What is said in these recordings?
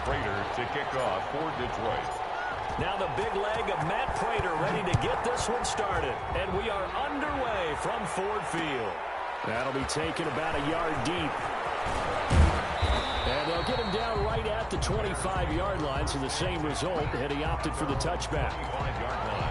Prater to kick off for Detroit. Now the big leg of Matt Prater ready to get this one started. And we are underway from Ford Field. That'll be taken about a yard deep. And they'll get him down right at the 25-yard line, so the same result had he opted for the touchback. 25-yard line.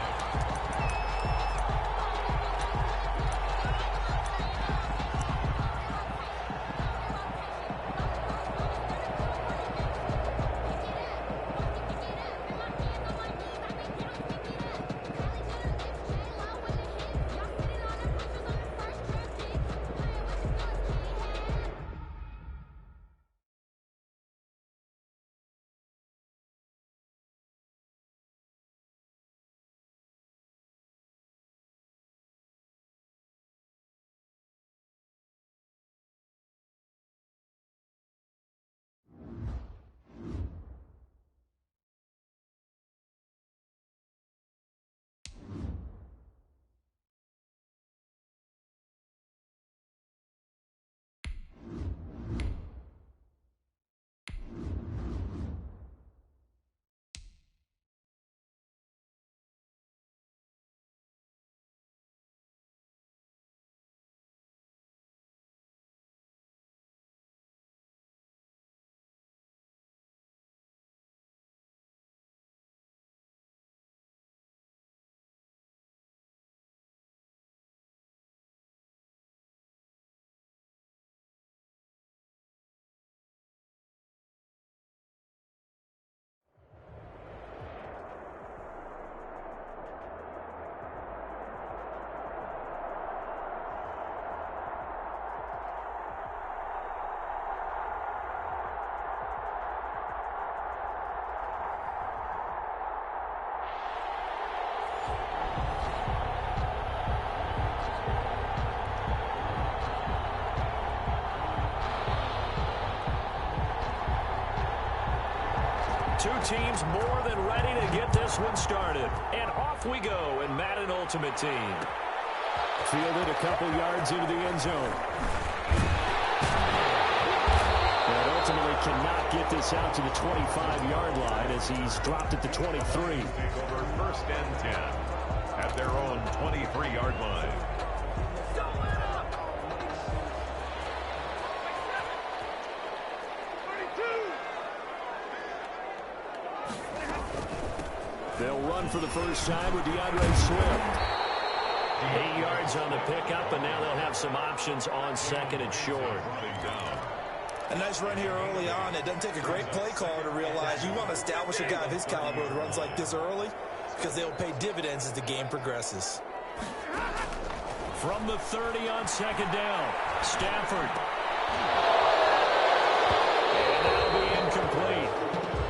Two teams more than ready to get this one started. And off we go in Madden Ultimate Team. Fielded a couple yards into the end zone. And ultimately cannot get this out to the 25-yard line as he's dropped at the 23. Take over 1st and 10 at their own 23-yard line. They'll run for the first time with DeAndre Swift. 8 yards on the pickup, and now they'll have some options on 2nd and short. A nice run here early on. It doesn't take a great play caller to realize you want to establish a guy of his caliber with runs like this early because they'll pay dividends as the game progresses. From the 30 on 2nd down, Stafford. And that'll be incomplete.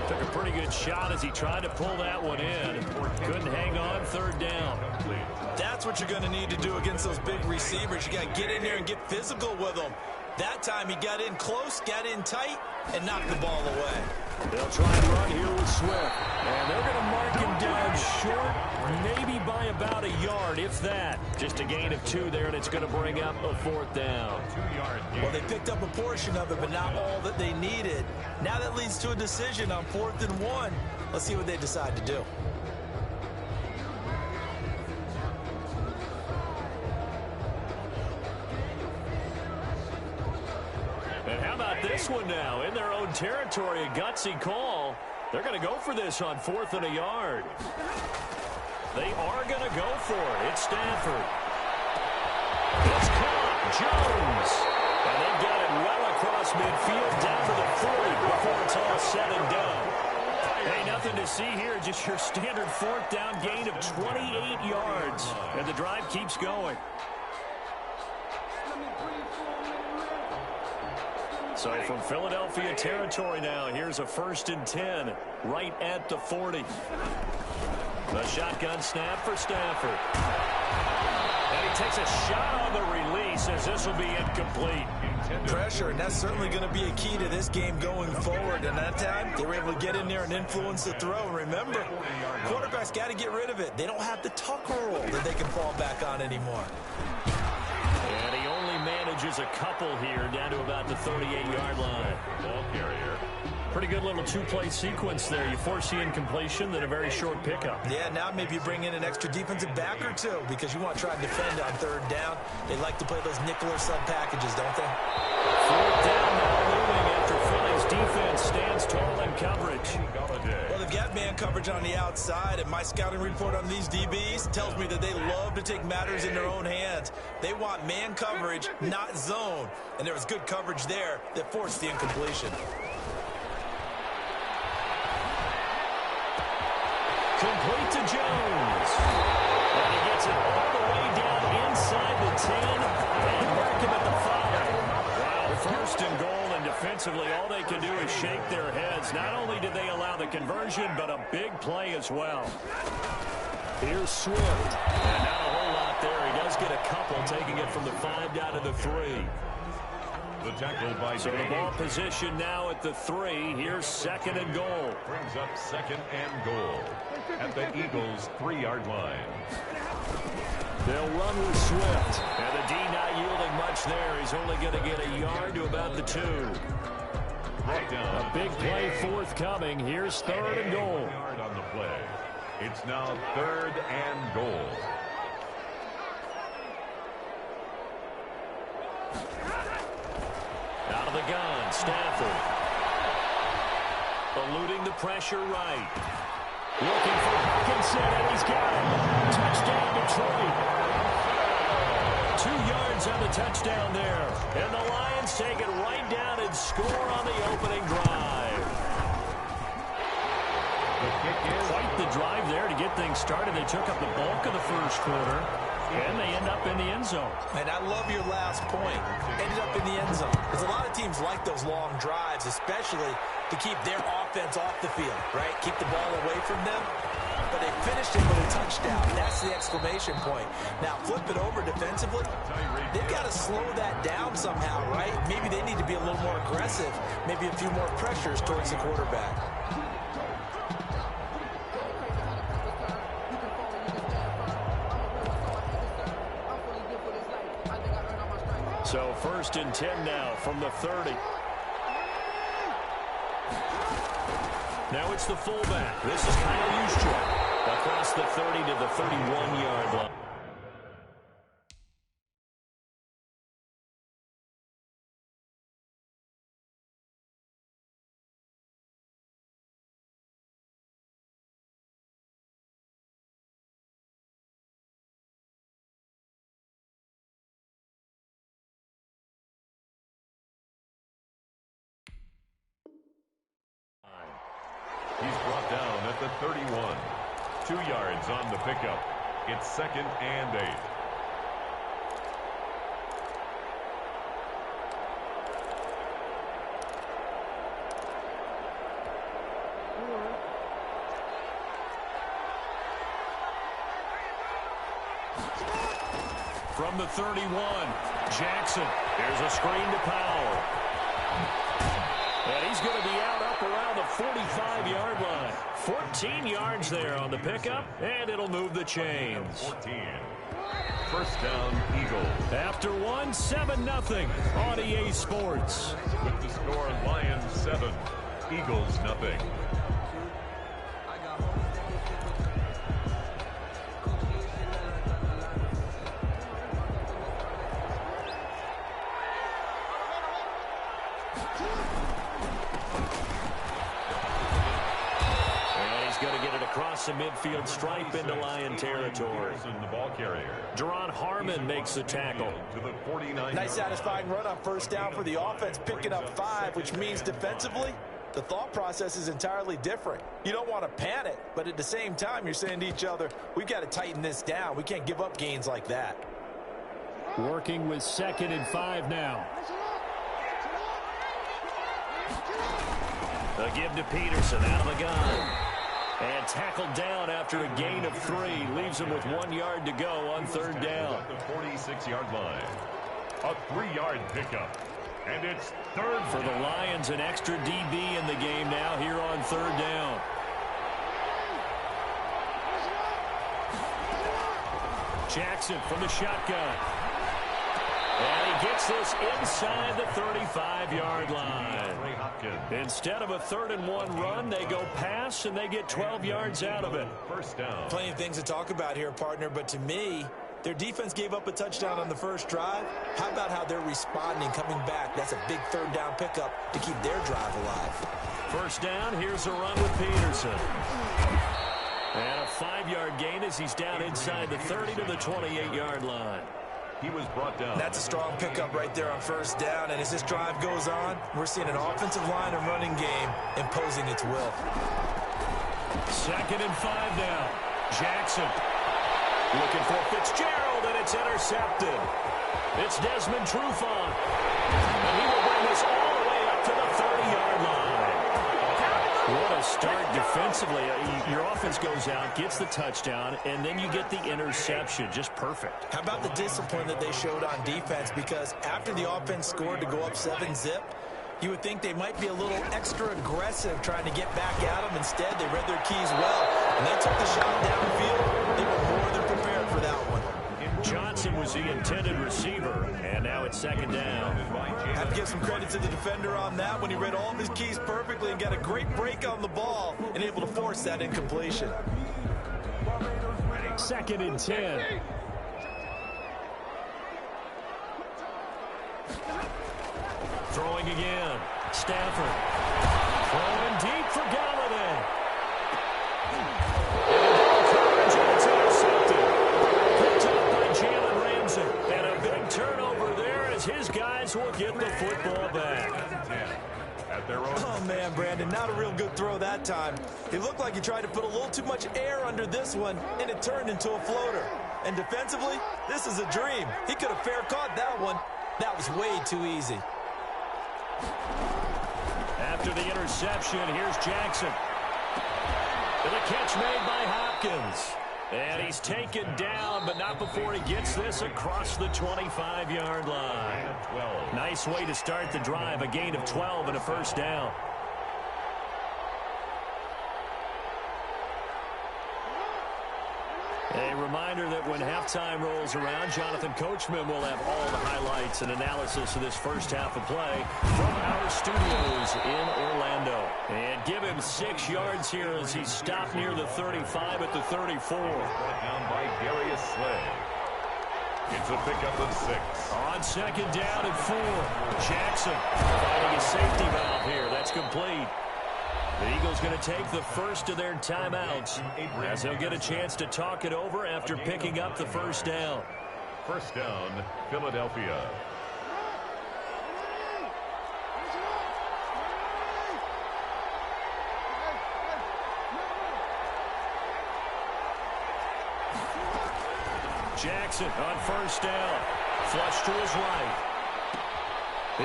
Took a pretty good shot as he tried to pull that one in. Couldn't hang on 3rd down. That's what you're going to need to do against those big receivers. You got to get in there and get physical with them. That time he got in close, got in tight, and knocked the ball away. They'll try and run here with Swift. And they're going to mark him down short, maybe by about a yard, if that. Just a gain of 2 there, and it's going to bring up a 4th down. 2-yard gain. Well, they picked up a portion of it, but not all that they needed. Now that leads to a decision on 4th and 1. Let's see what they decide to do. And how about this one now? In their own territory, a gutsy call. They're going to go for this on 4th and a yard. They are going to go for it. It's Stafford. It's caught. Jones. And they've got it well across midfield down to the 40 before it's all said and done. Hey, nothing to see here. Just your standard 4th down gain of 28 yards. And the drive keeps going. So from Philadelphia territory now, here's a 1st and 10 right at the 40. The shotgun snap for Stafford. And he takes a shot on the release as this will be incomplete. Pressure, and that's certainly going to be a key to this game going forward. And that time, they were able to get in there and influence the throw. And remember, quarterbacks got to get rid of it. They don't have the tuck rule that they can fall back on anymore. And he only manages a couple here down to about the 38-yard line. Ball carrier Pretty good little two-play sequence there. You force the incompletion, then a very short pickup. Yeah, now maybe you bring in an extra defensive back or two because you want to try and defend on third down. They like to play those nickel or sub packages, don't they? Fourth down now looming after Philly's defense stands tall in coverage. Well, they've got man coverage on the outside, and my scouting report on these DBs tells me that they love to take matters in their own hands. They want man coverage, not zone. And there was good coverage there that forced the incompletion. Complete to Jones. And he gets it all the way down inside the 10 and mark him at the 5. Wow, first and goal, and defensively all they can do is shake their heads. Not only did they allow the conversion, but a big play as well. Here's Swift. And not a whole lot there. He does get a couple, taking it from the 5 down to the 3. The tackle by So the ball position now at the 3. Here's second and goal. Brings up second and goal at the Eagles' 3-yard line. They'll run with Swift. And the D not yielding much there. He's only going to get a yard to about the 2. Right down. A big play forthcoming. Here's third and goal. Yard on the play. It's now third and goal. Out of the gun, Stafford. Eluding the pressure right. Looking for Hawkinson, and he's got it. Touchdown, Detroit. 2 yards on the touchdown there. And the Lions take it right down and score on the opening drive. Quite the drive there to get things started. They took up the bulk of the first quarter, and they end up in the end zone. And I love your last point. Ended up in the end zone. Because a lot of teams like those long drives, especially to keep their offense off the field, right? Keep the ball away from them. But they finished it with a touchdown. That's the exclamation point. Now, flip it over defensively. They've got to slow that down somehow, right? Maybe they need to be a little more aggressive. Maybe a few more pressures towards the quarterback. So first and 10 now from the 30. Now it's the fullback. This is Kyle Juszczyk across the 30 to the 31-yard line. He's brought down at the 31. 2 yards on the pickup. It's second and 8. From the 31, Jackson. Here's a screen to Powell. And he's going to be out up around the 45-yard line. 14 yards there on the pickup, and it'll move the chains. 14. First down, Eagles. After one, 7-0 on EA Sports. With the score, Lions 7, Eagles 0. The midfield stripe into Lion territory. The ball carrier. Duron Harmon makes the tackle. To the 49. Nice satisfying run on first down for the offense, picking up 5, which means defensively, the thought process is entirely different. You don't want to panic, but at the same time, you're saying to each other, we've got to tighten this down. We can't give up gains like that. Working with second and 5 now. The give to Peterson out of the gun. And tackled down after a gain of 3. Leaves him with 1 yard to go on third down. At the 46-yard line. A 3-yard pickup. And it's third for the Lions. An extra DB in the game now here on third down. Jackson from the shotgun. And he gets this inside the 35-yard line. Hopkins. Instead of a 3rd-and-1 run, they go pass, and they get 12 yards out of it. First down. Plenty of things to talk about here, partner, but to me, their defense gave up a touchdown on the first drive. How about how they're responding, coming back? That's a big 3rd down pickup to keep their drive alive. First down, here's a run with Peterson. And a 5-yard gain as he's down inside the 30 to the 28-yard line. He was brought down. That's a strong pickup right there on first down, and as this drive goes on, we're seeing an offensive line and running game imposing its will. 2nd and 5 now. Jackson looking for Fitzgerald, and it's intercepted. It's Desmond Trufant, and he will bring this all the way up to the 30-yard line. What a start defensively. Your offense goes out, gets the touchdown, and then you get the interception. Just perfect. How about the discipline that they showed on defense? Because after the offense scored to go up 7-zip, you would think they might be a little extra aggressive trying to get back at them. Instead, they read their keys well, and they took the shot downfield. They were more than prepared for that one. Johnson was the intended receiver, and now it's 2nd down. Have to give some credit to the defender on that when he read all of his keys perfectly and got a great break on the ball and able to force that incompletion. 2nd and 10. Throwing again. Stafford. Throwing deep for Galladay. It's intercepted. Picked up by Jalen Ramsey. And a big turnover there as his guys will get the football back. At their own. Oh, man, Brandon, not a real good throw that time. It looked like he tried to put a little too much air under this one, and it turned into a floater. And defensively, this is a dream. He could have fair caught that one. That was way too easy. After the interception, here's Jackson. And the catch made by Hopkins. And he's taken down, but not before he gets this across the 25-yard line. 12. Nice way to start the drive, a gain of 12 and a first down. A reminder that when halftime rolls around, Jonathan Coachman will have all the highlights and analysis of this first half of play from our studios in Orlando. And give him 6 yards here as he stopped near the 35 at the 34. Brought down by Darius Slay. It's a pickup of 6. On 2nd down and 4. Jackson finding a safety valve here. That's complete. The Eagles going to take the first of their timeouts as they'll get a chance to talk it over after picking up the first down. First down, Philadelphia. Jackson on first down. Flush to his right.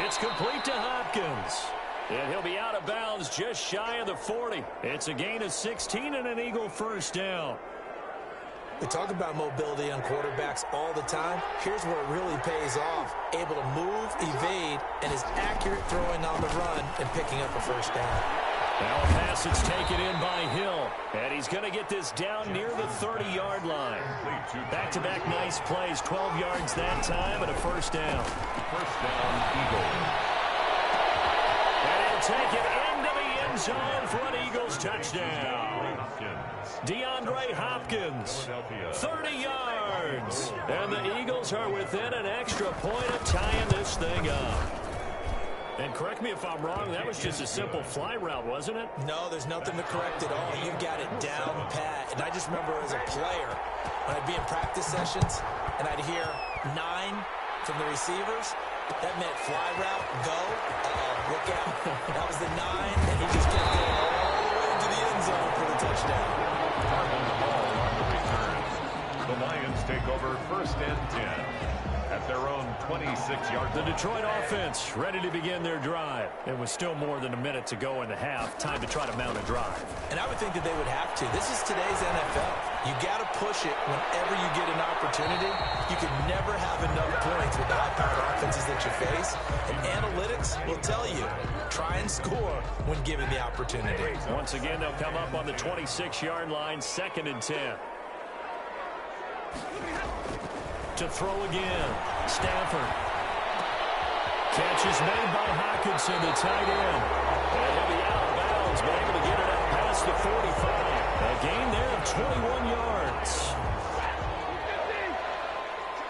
It's complete to Hopkins. And he'll be out of bounds just shy of the 40. It's a gain of 16 and an Eagle first down. We talk about mobility on quarterbacks all the time. Here's where it really pays off. Able to move, evade, and is accurate throwing on the run and picking up a first down. Now a pass that's taken in by Hill. And he's going to get this down near the 30-yard line. Back-to-back nice plays. 12 yards that time and a first down. First down, Eagles. Take it into the end zone for an Eagles touchdown. DeAndre Hopkins, 30 yards. And the Eagles are within an extra point of tying this thing up. And correct me if I'm wrong, that was just a simple fly route, wasn't it? No, there's nothing to correct at all. You've got it down pat. And I just remember as a player, when I'd be in practice sessions, and I'd hear 9 from the receivers, that meant fly route, go, look out. That was the 9, and he just kept going all the way into the end zone for the touchdown. Harvin the ball on the return. The Lions take over first and 10 at their own 26-yard The line. Detroit offense ready to begin their drive. It was still more than a minute to go in the half. Time to try to mount a drive. And I would think that they would have to. This is today's NFL. You got to push it whenever you get an opportunity. You can never have enough points with the high-powered offenses that you face. And analytics will tell you, try and score when given the opportunity. Once again, they'll come up on the 26-yard line, 2nd and 10. To throw again, Stafford. Catch is made by Hockenson, the tight end. the 45. A gain there of 21 yards.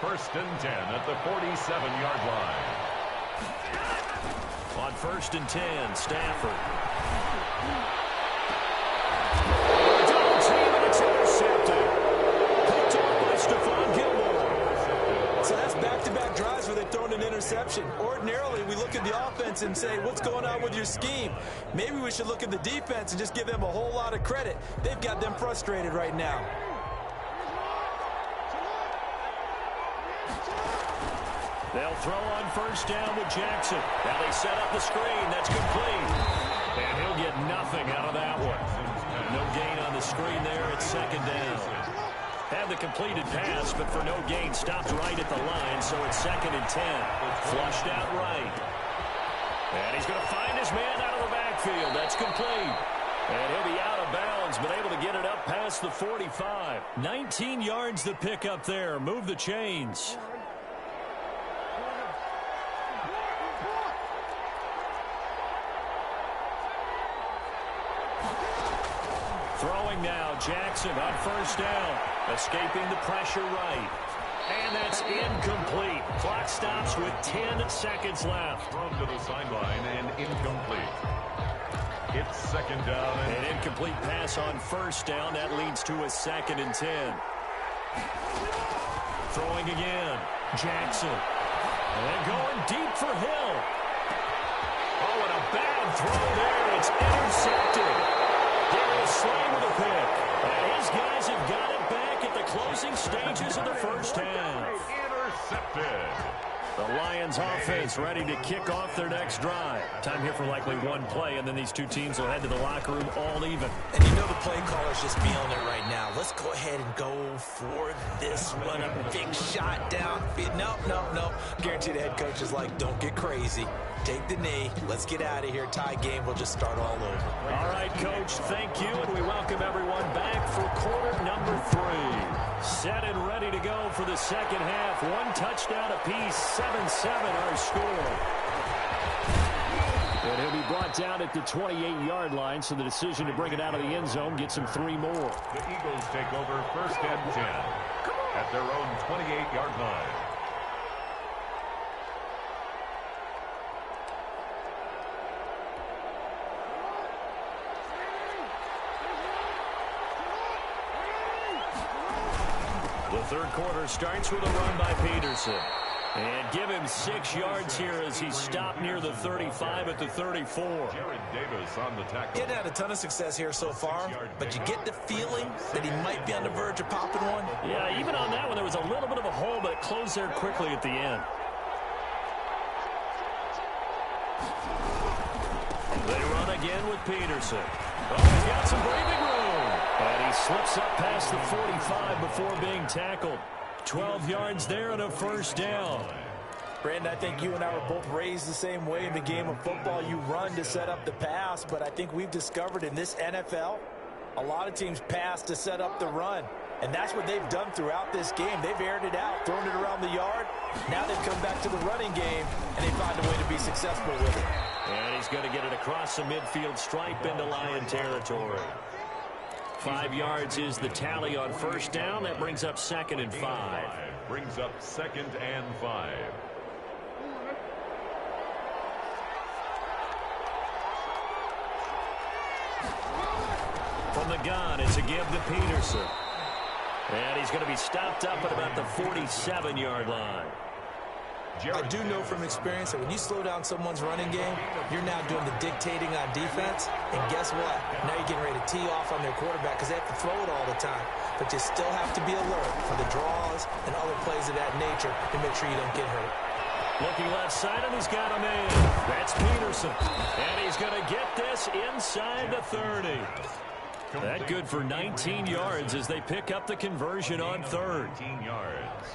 First and 10 at the 47-yard line. On first and 10, Stafford. Double team, and it's intercepted. Picked off by Stephon Gilmore. So that's back-to-back drives where they've thrown an interception. Ordinarily, we look at the offense and say, what's going on with your scheme? Maybe we should look at the defense and just give them a whole lot of credit. They've got them frustrated right now. They'll throw on first down with Jackson. Now they set up the screen. That's complete. And he'll get nothing out of that one. No gain on the screen there. It's second down. Had the completed pass, but for no gain, stopped right at the line, so it's second and 10. Flushed out right. And he's going to find his man out of the backfield. That's complete. And he'll be out of bounds, but able to get it up past the 45. 19 yards the pick up there. Move the chains. Throwing now, Jackson on first down. Escaping the pressure right. And that's incomplete. Clock stops with 10 seconds left. Thrown to the sideline and incomplete. It's second down. An incomplete pass on first down. That leads to a second and 10. Throwing again. Jackson. And going deep for Hill. Oh, and a bad throw there. It's intercepted. Darius Slay with a pick. And his guys have got it back at the closing stages of the first half. Intercepted. The Lions offense ready to kick off their next drive. Time here for likely one play, and then these two teams will head to the locker room all even. And you know the play caller's just feeling it right now. Let's go ahead and go for this one. A big shot downfield. Nope. Guarantee the head coach is like, don't get crazy. Take the knee. Let's get out of here. Tie game. We'll just start all over. All right, Coach, thank you, and we welcome everyone back for quarter number 3. Set and ready to go for the second half. One touchdown apiece, 7-7 our score. And he'll be brought down at the 28-yard line, so the decision to bring it out of the end zone gets him 3 more. The Eagles take over first and 10 at their own 28-yard line. The third quarter starts with a run by Peterson. And give him 6 yards here as he stopped near the 35 at the 34. Jared Davis on the tackle. He hadn't had a ton of success here so far, but you get the feeling that he might be on the verge of popping one. Yeah, even on that one, there was a little bit of a hole, but it closed there quickly at the end. They run again with Peterson. Oh, he's got some breathing room. And he slips up past the 45 before being tackled. 12 yards there and a first down. Brandon, I think you and I were both raised the same way in the game of football. You run to set up the pass, but I think we've discovered in this NFL, a lot of teams pass to set up the run. And that's what they've done throughout this game. They've aired it out, thrown it around the yard. Now they've come back to the running game, and they find a way to be successful with it. And he's going to get it across the midfield stripe into Lion territory. 5 yards is the tally on first down. That brings up second and 5. Brings up second and 5. From the gun, it's a give to Peterson. And he's going to be stopped up at about the 47-yard line. I do know from experience that when you slow down someone's running game, you're now doing the dictating on defense. And guess what? Now you're getting ready to tee off on their quarterback because they have to throw it all the time. But you still have to be alert for the draws and other plays of that nature to make sure you don't get hurt. Looking left side, and he's got a man. That's Peterson. And he's going to get this inside the 30. That good for 19 yards as they pick up the conversion on third. 19 yards.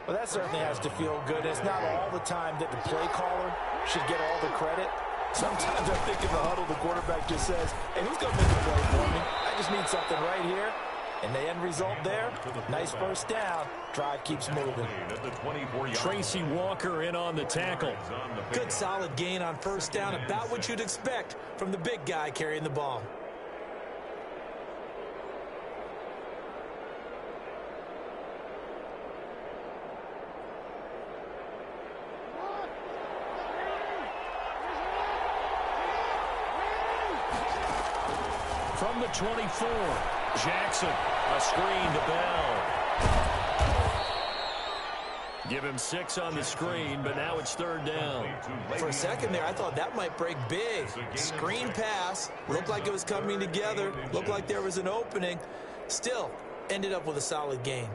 Well, that certainly has to feel good. It's not all the time that the play caller should get all the credit. Sometimes I think in the huddle, the quarterback just says, hey, who's going to make the play for me? I just need something right here. And the end result there, nice first down. Drive keeps moving. Tracy Walker in on the tackle. Good solid gain on first down, about what you'd expect from the big guy carrying the ball. from the 24. Jackson, a screen to Bell. Give him 6 on the screen, but now it's 3rd down. For a second there, I thought that might break big. Screen pass. Looked like it was coming together. Looked like there was an opening. Still, ended up with a solid gain.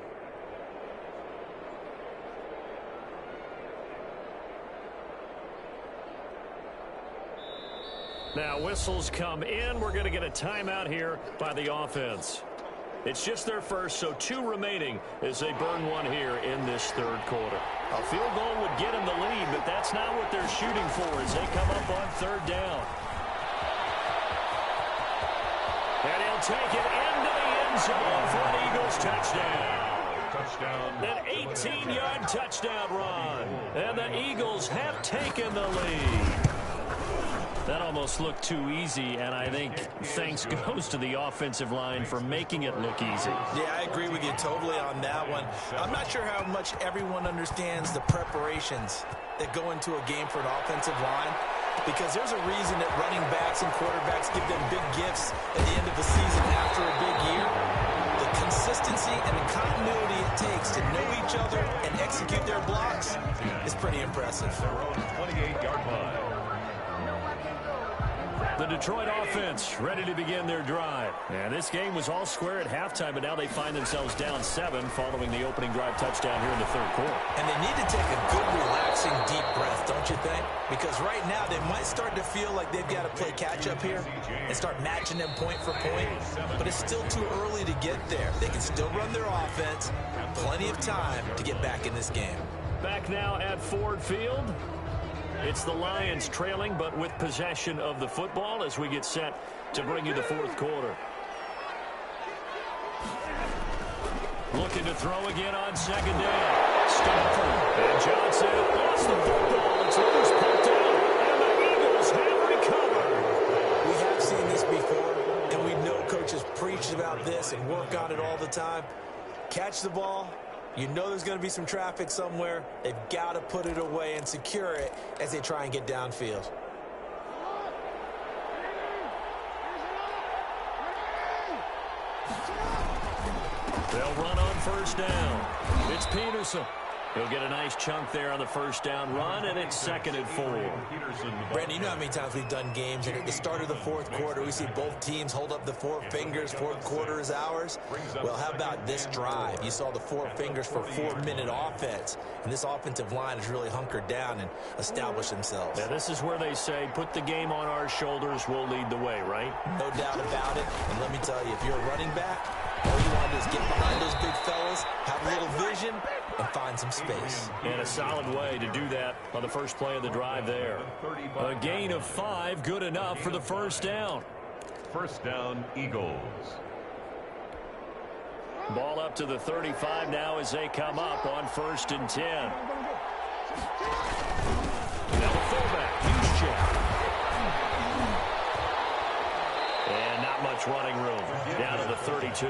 Now whistles come in. We're going to get a timeout here by the offense. It's just their first, so 2 remaining as they burn 1 here in this 3rd quarter. A field goal would get them the lead, but that's not what they're shooting for as they come up on 3rd down. And he'll take it into the end zone for an Eagles touchdown. An 18-yard touchdown run. And the Eagles have taken the lead. That almost looked too easy, and I think thanks goes to the offensive line for making it look easy. Yeah, I agree with you totally on that one. I'm not sure how much everyone understands the preparations that go into a game for an offensive line, because there's a reason that running backs and quarterbacks give them big gifts at the end of the season after a big year. The consistency and the continuity it takes to know each other and execute their blocks is pretty impressive. Their own 28-yard line. The Detroit offense ready to begin their drive. And this game was all square at halftime, but now they find themselves down 7 following the opening drive touchdown here in the 3rd quarter. And they need to take a good, relaxing, deep breath, don't you think? Because right now they might start to feel like they've got to play catch-up here and start matching them point for point. But it's still too early to get there. They can still run their offense. Plenty of time to get back in this game. Back now at Ford Field. It's the Lions trailing, but with possession of the football as we get set to bring you the 4th quarter. Looking to throw again on 2nd down. Stafford and Johnson lost the football. It's loose, pulled down, and the Eagles have recovered. We have seen this before, and we know coaches preach about this and work on it all the time. Catch the ball. You know there's going to be some traffic somewhere. They've got to put it away and secure it as they try and get downfield. They'll run on 1st down. It's Peterson. He'll get a nice chunk there on the 1st down run, and it's 2nd and 4. Brandon, you know how many times we've done games, and at the start of the 4th quarter, we see both teams hold up the 4 fingers, 4th quarter is ours. Well, how about this drive? You saw the 4 fingers for 4-minute offense, and this offensive line has really hunkered down and established themselves. Yeah, this is where they say, put the game on our shoulders, we'll lead the way, right? No doubt about it, and let me tell you, if you're a running back, all you want to do is get behind those big fellas, have a little vision, and find some space. And a solid way to do that on the first play of the drive there. A gain of 5, good enough for the 1st down. 1st down, Eagles. Ball up to the 35 now as they come up on 1st and 10. Now the fullback, Juszczyk. And not much running room. Down to the 32.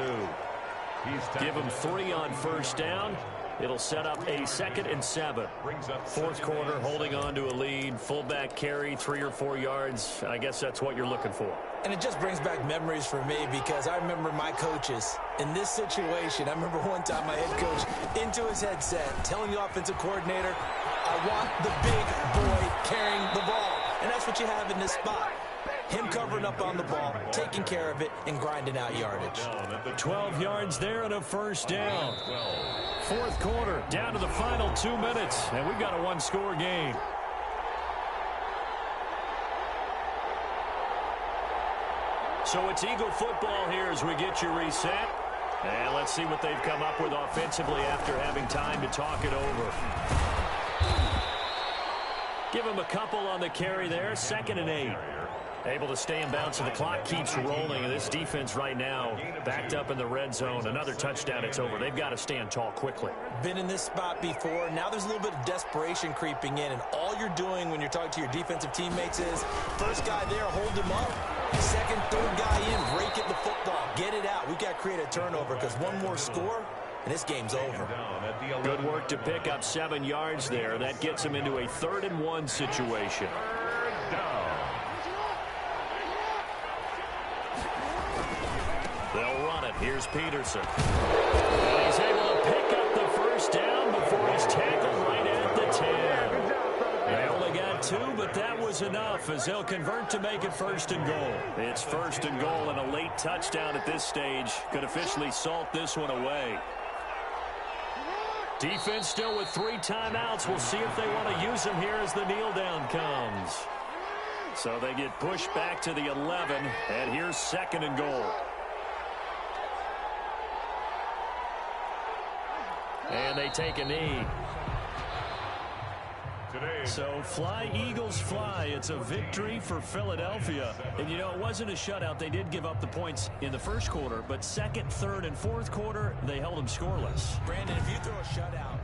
Give him 3 on 1st down. It'll set up a 2nd and 7. 4th quarter, holding on to a lead. Fullback carry, 3 or 4 yards. I guess that's what you're looking for. And it just brings back memories for me because I remember my coaches in this situation. I remember one time my head coach into his headset telling the offensive coordinator, I want the big boy carrying the ball. And that's what you have in this spot. Him covering up on the ball, taking care of it, and grinding out yardage. 12 yards there and a 1st down. 4th quarter, down to the final 2 minutes, and we've got a 1-score game. So it's Eagle football here as we get you reset. And let's see what they've come up with offensively after having time to talk it over. Give him a couple on the carry there, 2nd and 8. Able to stay in bounds, so the clock keeps rolling. And this defense right now backed up in the red zone. Another touchdown, it's over. They've got to stand tall quickly. Been in this spot before. Now there's a little bit of desperation creeping in. And all you're doing when you're talking to your defensive teammates is, first guy there, hold him up. 2nd, 3rd guy in, rake at the football. Get it out. We've got to create a turnover because one more score, and this game's over. Good work to pick up 7 yards there. That gets him into a 3rd and 1 situation. Here's Peterson. And he's able to pick up the first down before he's tackled right at the 10. They only got 2, but that was enough as they'll convert to make it 1st and goal. It's 1st and goal, and a late touchdown at this stage could officially salt this one away. Defense still with 3 timeouts. We'll see if they want to use them here as the kneel down comes. So they get pushed back to the 11, and here's 2nd and goal. And they take a knee. So fly, Eagles, fly. It's a victory for Philadelphia. And, you know, it wasn't a shutout. They did give up the points in the first quarter, but second, third, and fourth quarter, they held them scoreless. Brandon, if you throw a shutout